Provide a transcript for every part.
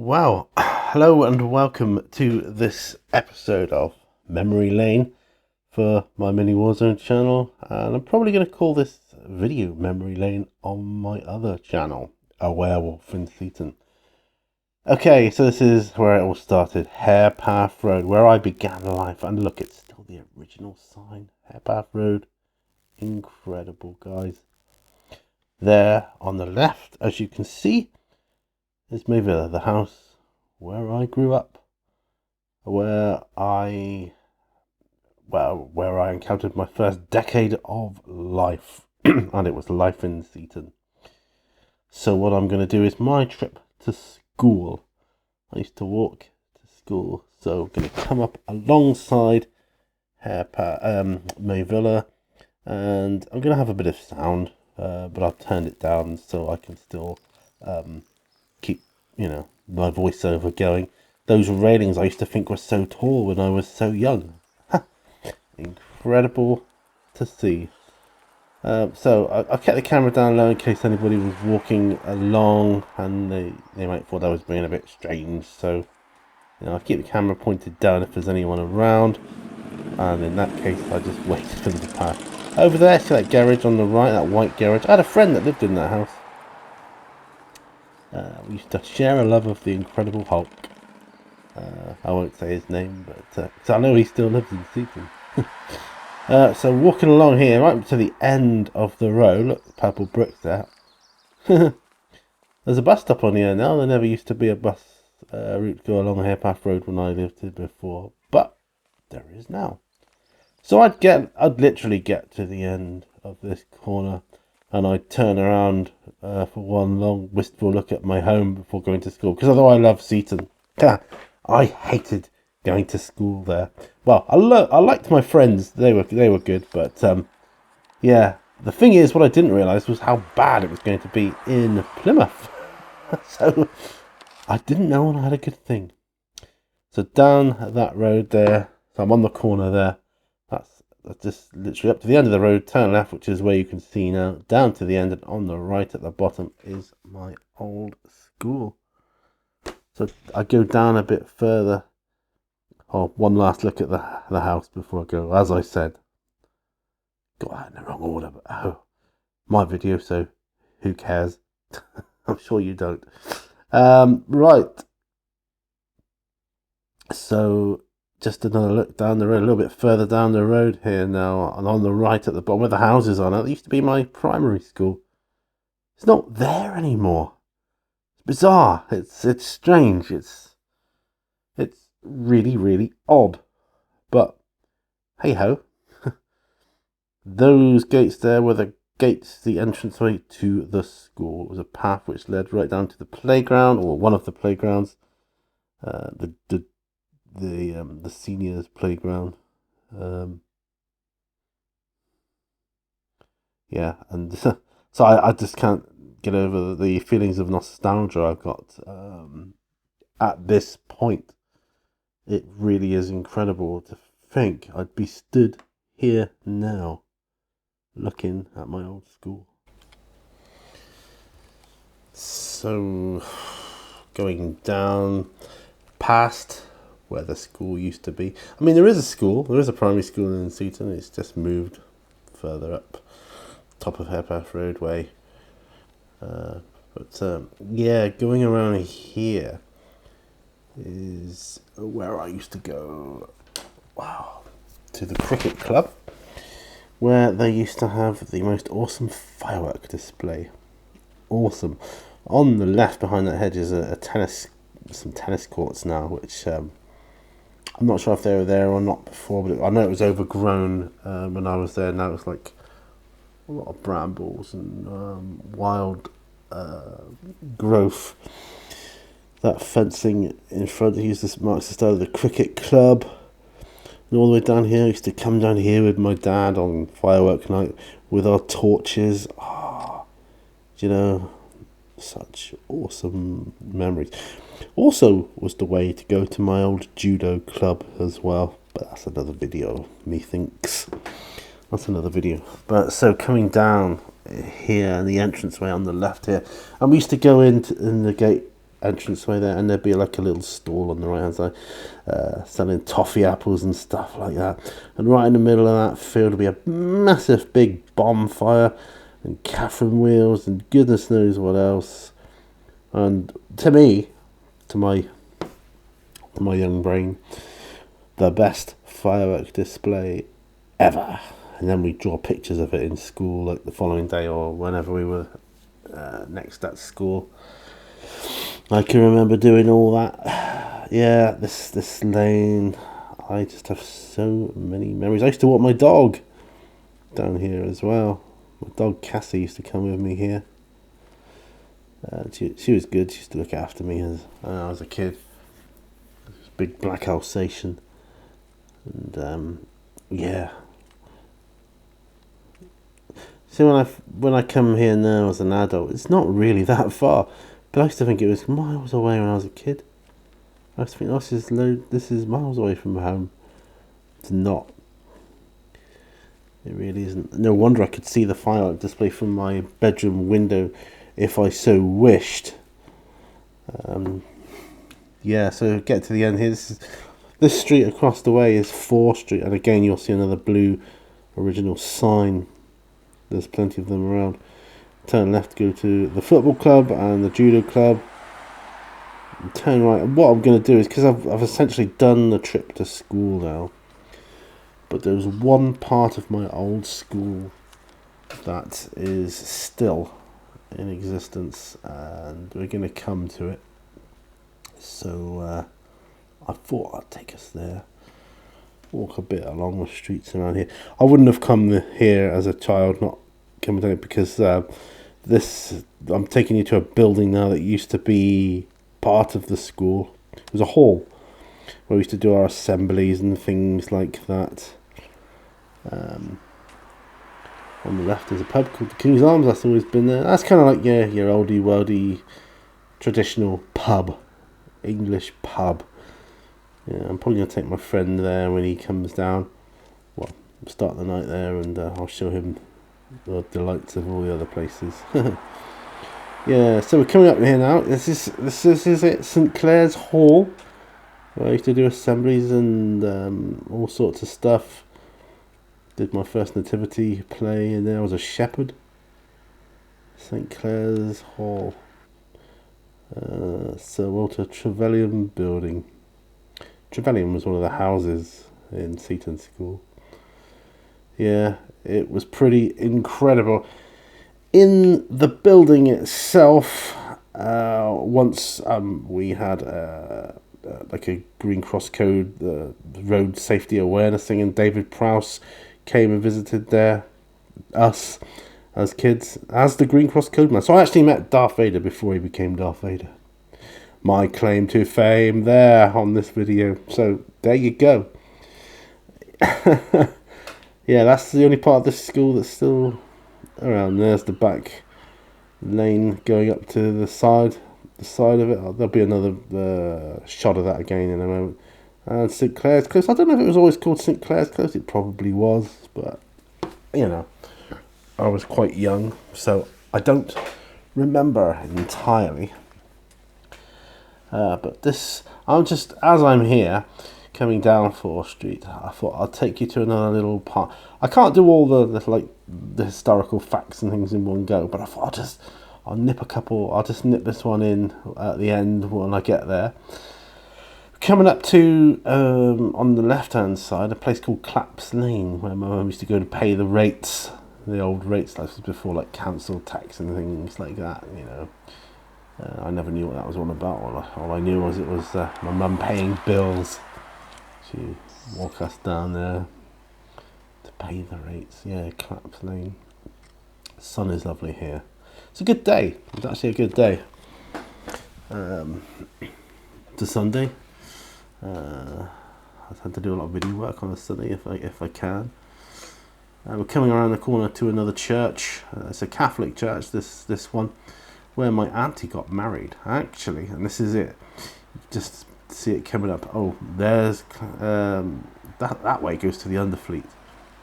Well, hello and welcome to this episode of Memory Lane for my Mini Warzone channel, and I'm probably going to call this video Memory Lane on my other channel, A Werewolf in Seaton. Okay, so this is where it all started, Harepath Road, where I began life, and look, it's still the original sign, Harepath Road. Incredible, guys. There on the left, as you can see, is Mayville, the house where I grew up, where I encountered my first decade of life, and it was life in Seaton. So what I'm going to do is my trip to school. I used to walk to school, so I'm going to come up alongside Mayville, and I'm going to have a bit of sound, but I've turned it down so I can still keep, my voiceover going. Those railings I used to think were so tall when I was so young. Incredible to see. So I kept the camera down low in case anybody was walking along and they might thought I was being a bit strange. So I keep the camera pointed down if there's anyone around, and in that case I just wait for them to pass. Over there, see that garage on the right, that white garage? I had a friend that lived in that house. We used to share a love of the Incredible Hulk. I won't say his name, but cause I know he still lives in Seaton. So walking along here, right to the end of the road, look, the purple bricks there. There's a bus stop on here now. There never used to be a bus route to go along Harepath Road when I lived here before, but there is now. So I'd literally get to the end of this corner, and I'd turn around for one long wistful look at my home before going to school. Because although I love Seaton, I hated going to school there. Well, I liked my friends; they were good, but yeah. The thing is, what I didn't realise was how bad it was going to be in Plymouth. So I didn't know when I had a good thing. So down that road there, so I'm on the corner there. That's just literally up to the end of the road. Turn left, which is where you can see now. Down to the end, and on the right at the bottom is my old school. So I go down a bit further. Oh, one last look at the house before I go. As I said, got that in the wrong order, but my video, so who cares? I'm sure you don't. Right. So just another look down the road, a little bit further down the road here now, and on the right at the bottom where the houses are now, it used to be my primary school. It's not there anymore. It's bizarre. It's strange. It's really, really odd. But hey ho. Those gates there were the gates, the entranceway to the school. It was a path which led right down to the playground, or one of the playgrounds. The seniors playground. Yeah, and so I just can't get over the feelings of nostalgia I've got at this point. It really is incredible to think I'd be stood here now looking at my old school. So going down past where the school used to be. I mean, there is a primary school in Seaton. It's just moved further up top of Harepath Road way. Yeah, going around here is where I used to go. Wow, to the cricket club, where they used to have the most awesome firework display. Awesome. On the left behind that hedge is some tennis courts now, which I'm not sure if they were there or not before, but I know it was overgrown when I was there. Now it's like a lot of brambles and wild growth. That fencing in front used to marks the start of the cricket club. And all the way down here, I used to come down here with my dad on firework night with our torches. Such awesome memories. Also was the way to go to my old judo club as well, but that's another video, methinks. That's another video. But so coming down here, the entranceway on the left here, and we used to go in the gate entranceway there, and there'd be like a little stall on the right hand side selling toffee apples and stuff like that. And right in the middle of that field would be a massive big bonfire and Catherine wheels and goodness knows what else. And to me, to my young brain, the best firework display ever. And then we draw pictures of it in school, like the following day or whenever we were next at school. I can remember doing all that. Yeah, this lane. I just have so many memories. I used to walk my dog down here as well. My dog Cassie used to come with me here. She was good. She used to look after me as I was a kid. Big black Alsatian, and yeah. See, when I come here now as an adult, it's not really that far. But I used to think it was miles away when I was a kid. I used to think, oh, this is miles away from home. It's not. It really isn't. No wonder I could see the firework display from my bedroom window if I so wished. Yeah, so get to the end here. This street across the way is 4th Street, and again you'll see another blue original sign. There's plenty of them around. Turn left, go to the football club and the judo club. And turn right. And what I'm going to do is, because I've essentially done the trip to school now, but there's one part of my old school that is still in existence, and we're going to come to it. So I thought I'd take us there, walk a bit along the streets around here. I wouldn't have come here as a child, not coming down it, because I'm taking you to a building now that used to be part of the school. It was a hall where we used to do our assemblies and things like that. On the left is a pub called the King's Arms. That's always been there. That's kind of like your oldie worldy traditional pub, English pub. Yeah, I'm probably going to take my friend there when he comes down. Well, start the night there, and I'll show him the delights of all the other places. Yeah, so we're coming up here now. This is it, St Clair's Hall, where I used to do assemblies and all sorts of stuff. Did my first nativity play in there. I was a shepherd. St Clair's Hall. Sir Walter Trevelyan building. Trevelyan was one of the houses in Seaton School. Yeah, it was pretty incredible. In the building itself, once we had like a Green Cross code, the road safety awareness thing, and David Prowse came and visited us as kids as the Green Cross code man. So I actually met Darth Vader before he became Darth Vader. My claim to fame there on this video. So there you go. Yeah, that's the only part of this school that's still around. There's the back lane going up to the side of it. There'll be another shot of that again in a moment. And St Clair's Close. I don't know if it was always called St Clair's Close. It probably was, but you know, I was quite young, so I don't remember entirely. But this, as I'm here, coming down 4th Street, I thought I'll take you to another little part. I can't do all the historical facts and things in one go, but I thought I'll just nip this one in at the end when I get there. Coming up to, on the left-hand side, a place called Claps Lane, where my mum used to go to pay the rates, the old rates, that was before like council tax and things like that, you know. I never knew what that was all about. All I knew was it was my mum paying bills. She'd walk us down there to pay the rates. Yeah, Claps Lane. The sun is lovely here. It's a good day. It's actually a good day. It's a Sunday. I've had to do a lot of video work on a Sunday if I can. We're coming around the corner to another church. It's a Catholic church, this one, where my auntie got married, actually. And this is it. Just see it coming up. Oh, there's that way goes to the Underfleet,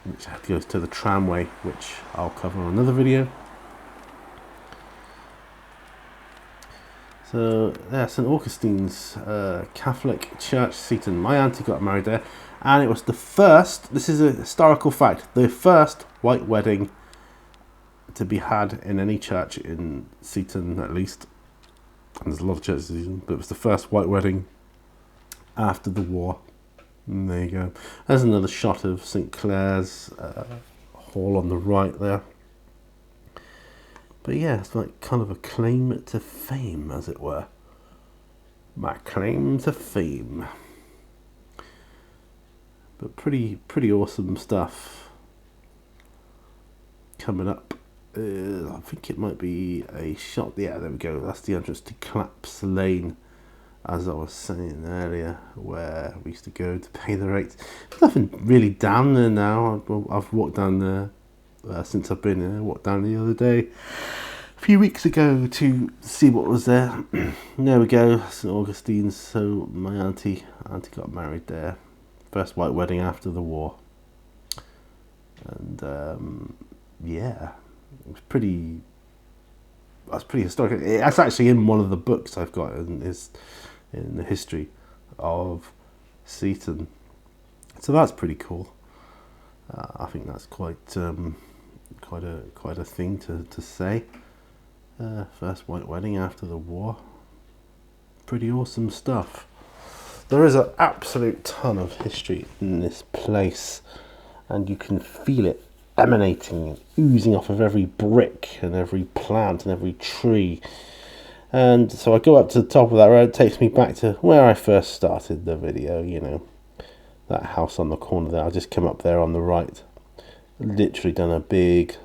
which goes to the tramway, which I'll cover on another video. So yeah, St Augustine's Catholic Church, Seaton. My auntie got married there, and it was the first. This is a historical fact. The first white wedding to be had in any church in Seaton, at least. And there's a lot of churches in Seaton, but it was the first white wedding after the war. And there you go. There's another shot of St Clair's Hall on the right there. But yeah, it's like kind of a claim to fame, as it were. My claim to fame. But pretty awesome stuff coming up. I think it might be a shot. Yeah, there we go. That's the entrance to Claps Lane, as I was saying earlier, where we used to go to pay the rates. There's nothing really down there now. I've walked down there since I've been here. I walked down the other day, a few weeks ago, to see what was there. There we go, St Augustine's. So my auntie got married there. First white wedding after the war. And yeah, it was pretty. That's pretty historic. It's actually in one of the books I've got in the history of Seaton. So that's pretty cool. I think that's quite a thing to say. First white wedding after the war. Pretty awesome stuff. There is an absolute ton of history in this place, and you can feel it emanating, oozing off of every brick and every plant and every tree. And so I go up to the top of that road. It takes me back to where I first started the video, you know, that house on the corner there. I just come up there on the right, literally done a big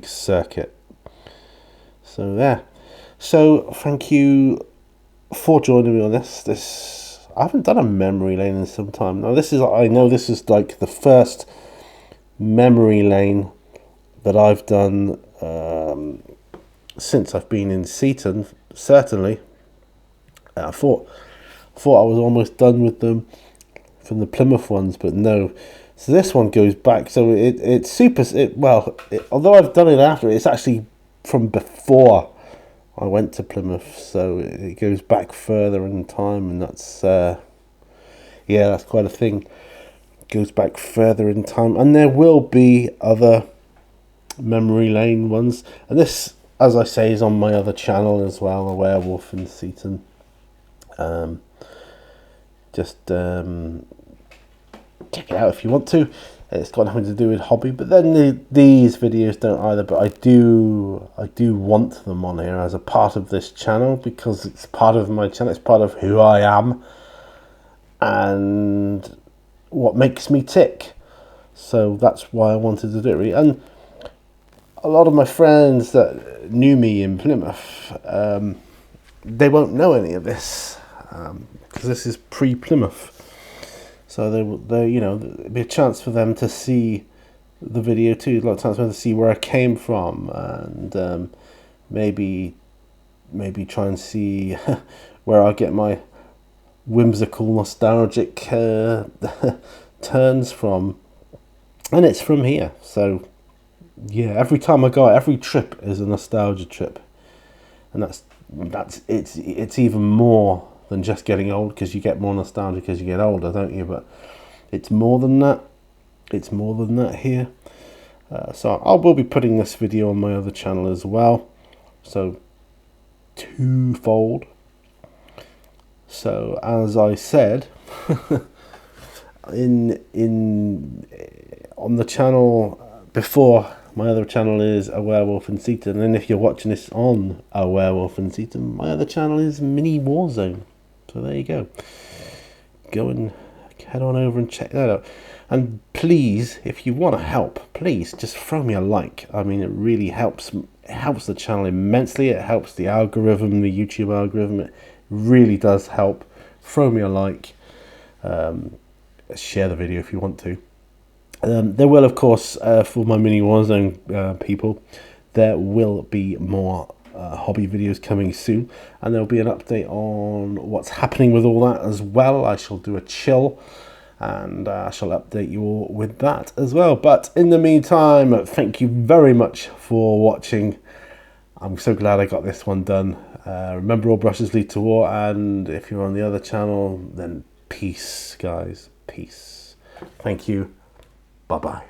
circuit. So there. So thank you for joining me on this. I haven't done a memory lane in some time. Now I know this is like the first memory lane that I've done since I've been in Seaton. Certainly, I thought I was almost done with them from the Plymouth ones, but no. So this one goes back. So it's super. Although I've done it after, it's actually from before I went to Plymouth. So it goes back further in time, and that's that's quite a thing. Goes back further in time, and there will be other memory lane ones, and this, as I say, is on my other channel as well, A Werewolf in Seaton. Just check it out if you want to. It's got nothing to do with hobby, but then these videos don't either, but I do want them on here as a part of this channel, because it's part of my channel, it's part of who I am and what makes me tick. So that's why I wanted to do it, really. And a lot of my friends that knew me in Plymouth, they won't know any of this, because this is pre-Plymouth. So they there'd be a chance for them to see the video too. A lot of times for them to see where I came from, and maybe try and see where I get my whimsical, nostalgic turns from, and it's from here. So yeah, every time I go, every trip is a nostalgia trip, and it's even more than just getting old, because you get more nostalgic as you get older, don't you? But it's more than that. It's more than that here. So I will be putting this video on my other channel as well. So twofold. So as I said, on the channel before, my other channel is A Werewolf in Seaton, and if you're watching this on A Werewolf in Seaton, my other channel is Mini Warzone. So there you go. Go and head on over and check that out. And please, if you want to help, please just throw me a like. I mean, it really helps. It helps the channel immensely. It helps the algorithm, the YouTube algorithm. It really does help. Throw me a like. Share the video if you want to. There will, of course, for my Mini Warzone people, there will be more hobby videos coming soon, and there'll be an update on what's happening with all that as well. I shall do a chill, and I shall update you all with that as well. But in the meantime, thank you very much for watching. I'm so glad I got this one done. Remember, all brushes lead to war, and if you're on the other channel, then peace, guys. Peace. Thank you. Bye-bye.